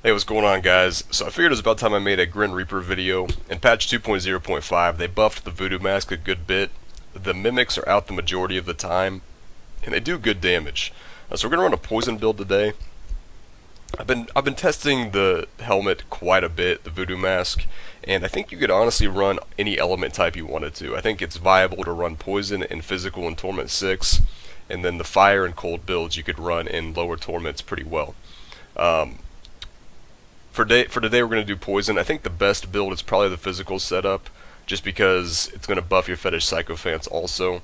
Hey, what's going on, guys? So I figured it was about time I made a Grin Reaper video. In patch 2.0.5, they buffed the Voodoo Mask a good bit. The Mimics are out the majority of the time, and they do good damage. So we're gonna run a poison build today. I've been testing the helmet quite a bit, the Voodoo Mask, and I think you could honestly run any element type you wanted to. I think it's viable to run poison in physical and Torment 6, and then the fire and cold builds you could run in lower torments pretty well. Um, for today we're going to do poison. I think the best build is probably the physical setup, just because it's going to buff your Fetish Sycophants also.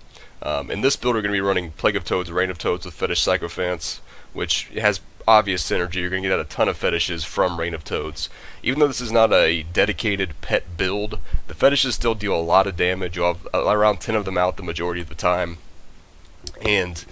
In this build we're going to be running Plague of Toads, Reign of Toads with Fetish Sycophants, which has obvious synergy. You're going to get out a ton of fetishes from Reign of Toads. Even though this is not a dedicated pet build, the fetishes still deal a lot of damage. You'll have around 10 of them out the majority of the time, and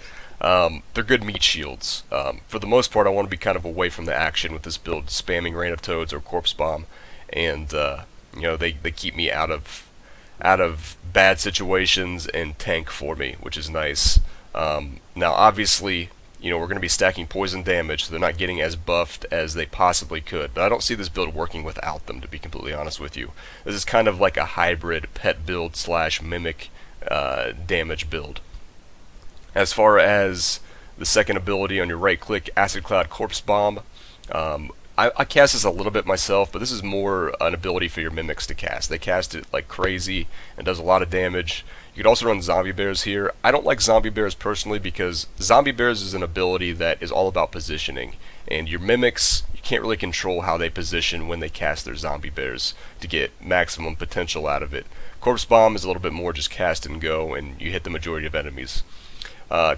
they're good meat shields. For the most part, I want to be kind of away from the action with this build, spamming Reign of Toads or Corpse Bomb, and they keep me out of bad situations and tank for me, which is nice. Now, obviously, we're going to be stacking poison damage, so they're not getting as buffed as they possibly could. But I don't see this build working without them, to be completely honest with you. This is kind of like a hybrid pet build slash mimic damage build. As far as the second ability on your right click, Acid Cloud Corpse Bomb, I cast this a little bit myself, but this is more an ability for your mimics to cast. They cast it like crazy and does a lot of damage. You could also run Zombie Bears here. I don't like Zombie Bears personally because Zombie Bears is an ability that is all about positioning, and your mimics, you can't really control how they position when they cast their Zombie Bears to get maximum potential out of it. Corpse Bomb is a little bit more just cast and go, and you hit the majority of enemies.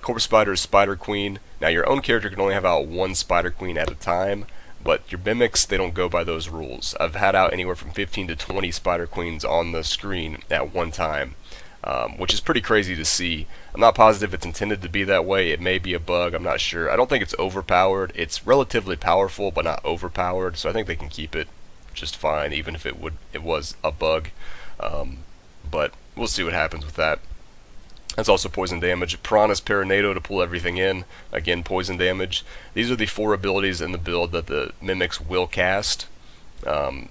Corpse Spider is Spider Queen. Now, your own character can only have out one Spider Queen at a time, but your mimics, they don't go by those rules. I've had out anywhere from 15 to 20 Spider Queens on the screen at one time, which is pretty crazy to see. I'm not positive it's intended to be that way. It may be a bug, I'm not sure. I don't think it's overpowered. It's relatively powerful, but not overpowered, so I think they can keep it just fine, even if it was a bug. But we'll see what happens with that. That's also poison damage. Piranha's Paranado to pull everything in. Again, poison damage. These are the 4 abilities in the build that the mimics will cast. And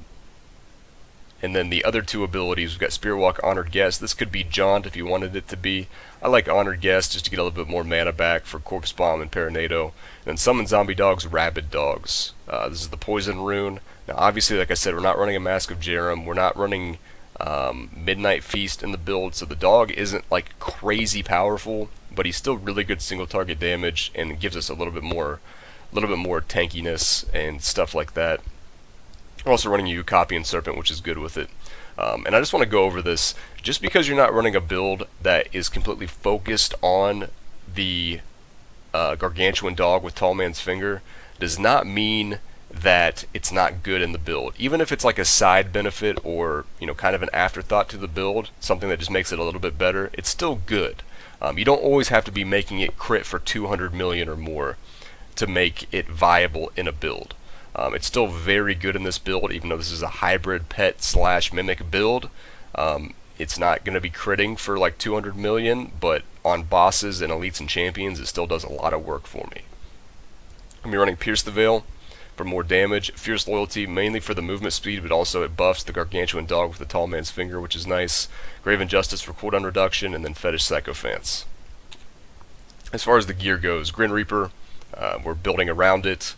then the other 2 abilities, we've got Spirit Walk, Honored Guest. This could be Jaunt if you wanted it to be. I like Honored Guest just to get a little bit more mana back for Corpse Bomb and Paranado. And then Summon Zombie Dogs, Rabid Dogs. This is the poison rune. Now, obviously, like I said, we're not running a Mask of Jerem. We're not running Midnight Feast in the build, so the dog isn't like crazy powerful, but he's still really good single target damage and gives us a little bit more tankiness and stuff like that. We're also running Eucopian Serpent, which is good with it. And I just want to go over this. Just because you're not running a build that is completely focused on the Gargantuan Dog with Tall Man's Finger does not mean that it's not good in the build. Even if it's like a side benefit or kind of an afterthought to the build, something that just makes it a little bit better, it's still good. You don't always have to be making it crit for 200 million or more to make it viable in a build. It's still very good in this build, even though this is a hybrid pet slash mimic build. It's not going to be critting for like 200 million, but on bosses and elites and champions, it still does a lot of work for me. I'm going to be running Pierce the Veil for more damage. Fierce Loyalty mainly for the movement speed, but also it buffs the Gargantuan Dog with the Tall Man's Finger, which is nice. Grave Injustice for cooldown reduction, and then Fetish Sycophants. As far as the gear goes, Grin Reaper, we're building around it.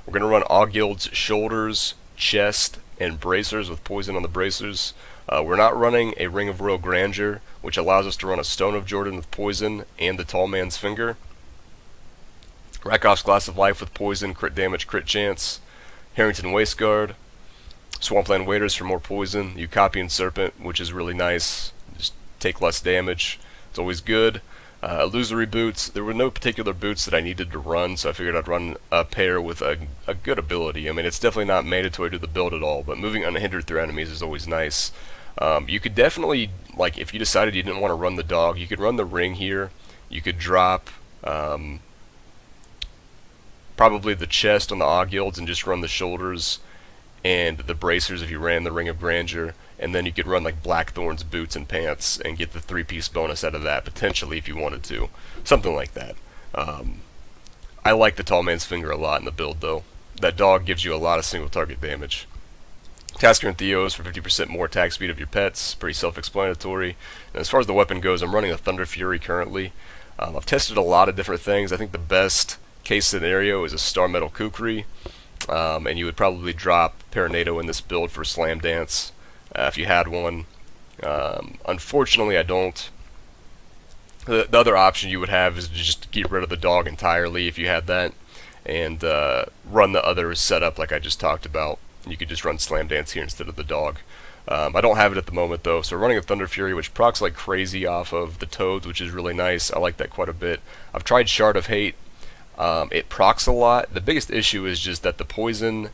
We're going to run Augild's Shoulders, Chest, and Bracers with poison on the bracers. We're not running a Ring of Royal Grandeur, which allows us to run a Stone of Jordan with poison and the Tall Man's Finger. Rakoff's Glass of Life with poison, crit damage, crit chance. Harrington Wasteguard. Swampland Waders for more poison. Eucopian Serpent, which is really nice. Just take less damage. It's always good. Illusory Boots. There were no particular boots that I needed to run, so I figured I'd run a pair with a good ability. I mean, it's definitely not mandatory to the build at all, but moving unhindered through enemies is always nice. You could definitely, like, if you decided you didn't want to run the dog, you could run the ring here. You could drop probably the chest on the Augilds and just run the shoulders and the bracers if you ran the Ring of Grandeur, and then you could run like Blackthorn's boots and pants and get the 3-piece bonus out of that, potentially, if you wanted to. Something like that. I like the Tall Man's Finger a lot in the build, though. that dog gives you a lot of single target damage. Tasker and Theos for 50% more attack speed of your pets, pretty self-explanatory. And as far as the weapon goes, I'm running a Thunder Fury currently. I've tested a lot of different things. I think the best case scenario is a Star Metal Kukri, and you would probably drop Paranado in this build for Slam Dance if you had one. Unfortunately, I don't. The other option you would have is to just get rid of the dog entirely if you had that, and run the other setup like I just talked about. You could just run Slam Dance here instead of the dog. I don't have it at the moment though, so we're running a Thunder Fury, which procs like crazy off of the Toads, which is really nice. I like that quite a bit. I've tried Shard of Hate. It procs a lot. The biggest issue is just that the poison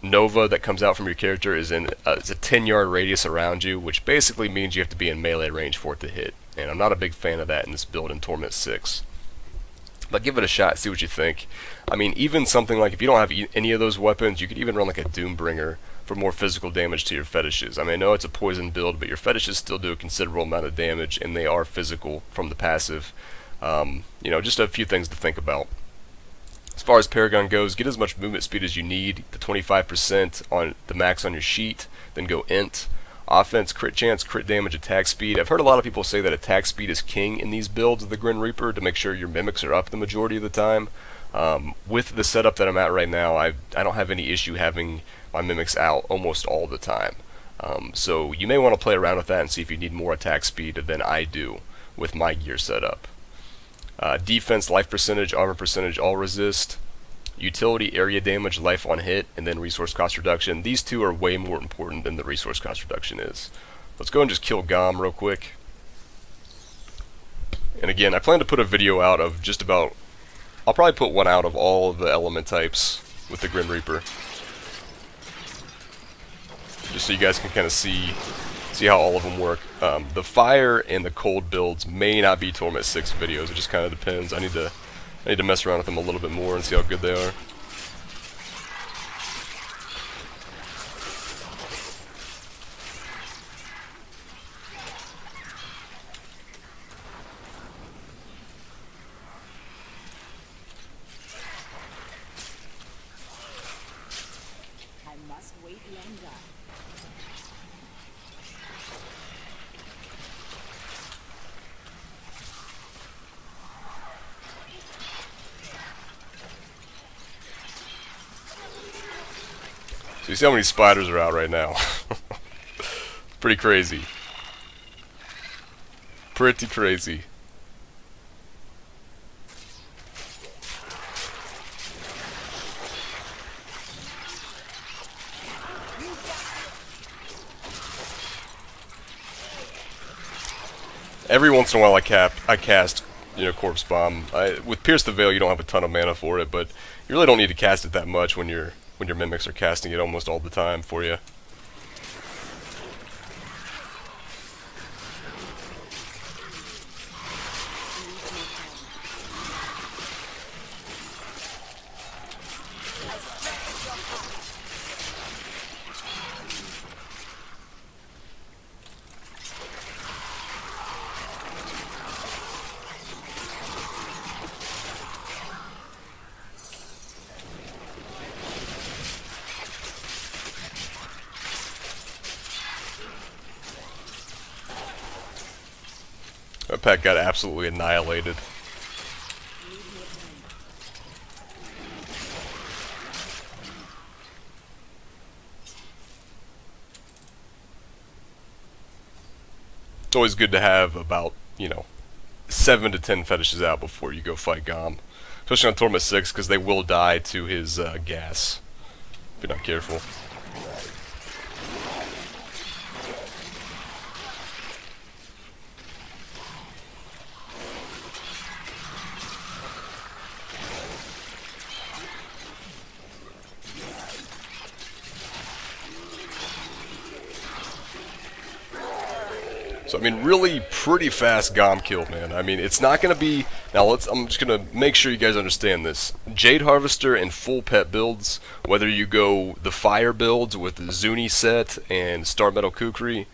Nova that comes out from your character is in it's a 10-yard radius around you, which basically means you have to be in melee range for it to hit. And I'm not a big fan of that in this build in Torment 6. But give it a shot, see what you think. I mean, even something like, if you don't have any of those weapons, you could even run like a Doombringer for more physical damage to your fetishes. I mean, I know it's a poison build, but your fetishes still do a considerable amount of damage, and they are physical from the passive. You know, just a few things to think about. As far as Paragon goes, get as much movement speed as you need, the 25% on the max on your sheet, then go int. Offense, crit chance, crit damage, attack speed. I've heard a lot of people say that attack speed is king in these builds of the Grin Reaper to make sure your mimics are up the majority of the time. With the setup that I'm at right now, I don't have any issue having my mimics out almost all the time. So you may want to play around with that and see if you need more attack speed than I do with my gear setup. Defense, life percentage, armor percentage, all resist. Utility, area damage, life on hit, and then resource cost reduction. These two are way more important than the resource cost reduction is. Let's go and just kill Gom real quick. And again, I plan to put a video out of just about... I'll probably put one out of all of the element types with the Grin Reaper. Just so you guys can kind of see how all of them work. The fire and the cold builds may not be Torment 6 videos. It just kind of depends. I need to mess around with them a little bit more and see how good they are. I must wait longer. So you see how many spiders are out right now. Pretty crazy. Pretty crazy. Every once in a while I cast, you know, Corpse Bomb. With Pierce the Veil you don't have a ton of mana for it, but you really don't need to cast it that much when your mimics are casting it almost all the time for you. That pack got absolutely annihilated. It's always good to have about, you know, 7 to 10 fetishes out before you go fight Gom. Especially on Torment 6, because they will die to his gas, if you're not careful. So I mean, really pretty fast Gom kill, man. I mean, it's not gonna be... Now I'm just gonna make sure you guys understand this. Jade Harvester and full pet builds, whether you go the fire builds with the Zuni set and Star Metal Kukri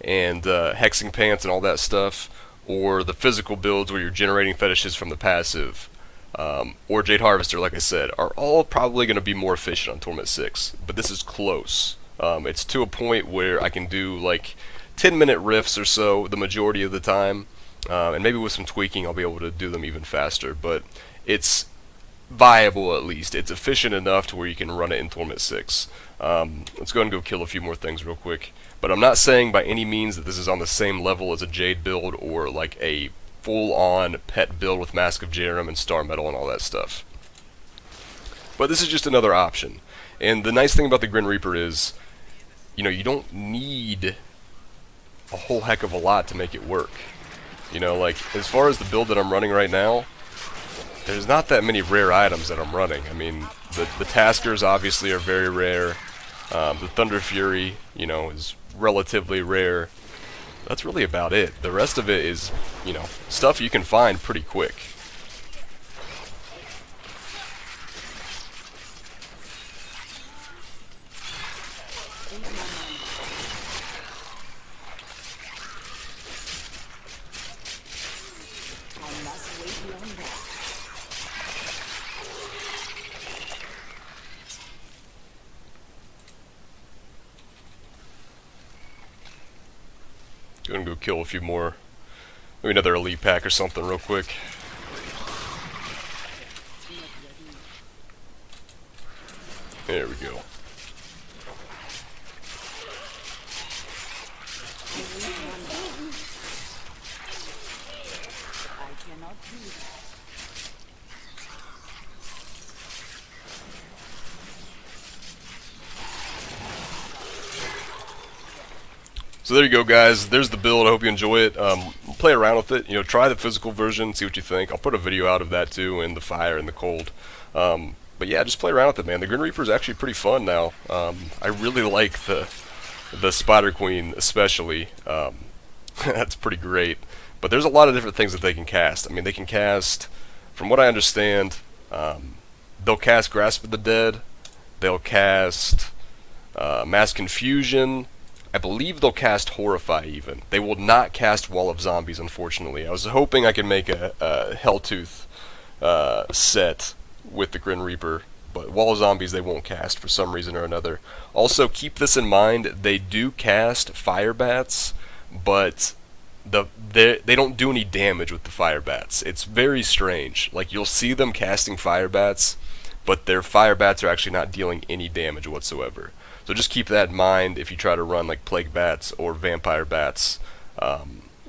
and Hexing Pants and all that stuff, or the physical builds where you're generating fetishes from the passive, or Jade Harvester, like I said, are all probably going to be more efficient on Torment 6. But this is close. It's to a point where I can do like 10-minute riffs or so the majority of the time, and maybe with some tweaking I'll be able to do them even faster. But it's viable at least. It's efficient enough to where you can run it in Torment 6. Let's go ahead and go kill a few more things real quick. But I'm not saying by any means that this is on the same level as a Jade build or like a full-on pet build with Mask of Jerem and Star Metal and all that stuff. But this is just another option. And the nice thing about the Grin Reaper is, you know, you don't need a whole heck of a lot to make it work. You know, like, as far as the build that I'm running right now, there's not that many rare items that I'm running. I mean, the Taskers obviously are very rare. The Thunder Fury, you know, is relatively rare. That's really about it. The rest of it is, you know, stuff you can find pretty quick. I must wait longer. Go and go kill a few more. Maybe another elite pack or something real quick. There we go. I cannot do that. So there you go, guys. There's the build. I hope you enjoy it. Play around with it. You know, try the physical version, see what you think. I'll put a video out of that too, in the fire and the cold. But yeah, just play around with it, man. The Grin Reaper is actually pretty fun now. I really like the Spider Queen, especially. That's pretty great. But there's a lot of different things that they can cast. I mean, they can cast, from what I understand, they'll cast Grasp of the Dead. They'll cast Mass Confusion. I believe they'll cast Horrify even. They will not cast Wall of Zombies, unfortunately. I was hoping I could make a Helltooth set with the Grin Reaper, but Wall of Zombies they won't cast for some reason or another. Also, keep this in mind, they do cast Fire Bats, but they don't do any damage with the Fire Bats. It's very strange. Like, you'll see them casting Fire Bats, but their Fire Bats are actually not dealing any damage whatsoever. So just keep that in mind if you try to run like Plague Bats or Vampire Bats,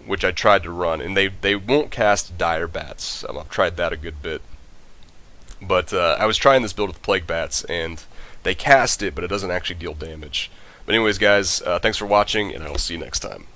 which I tried to run, and they won't cast Dire Bats. I've tried that a good bit. But I was trying this build with Plague Bats, and they cast it, but it doesn't actually deal damage. But anyways, guys, thanks for watching, and I will see you next time.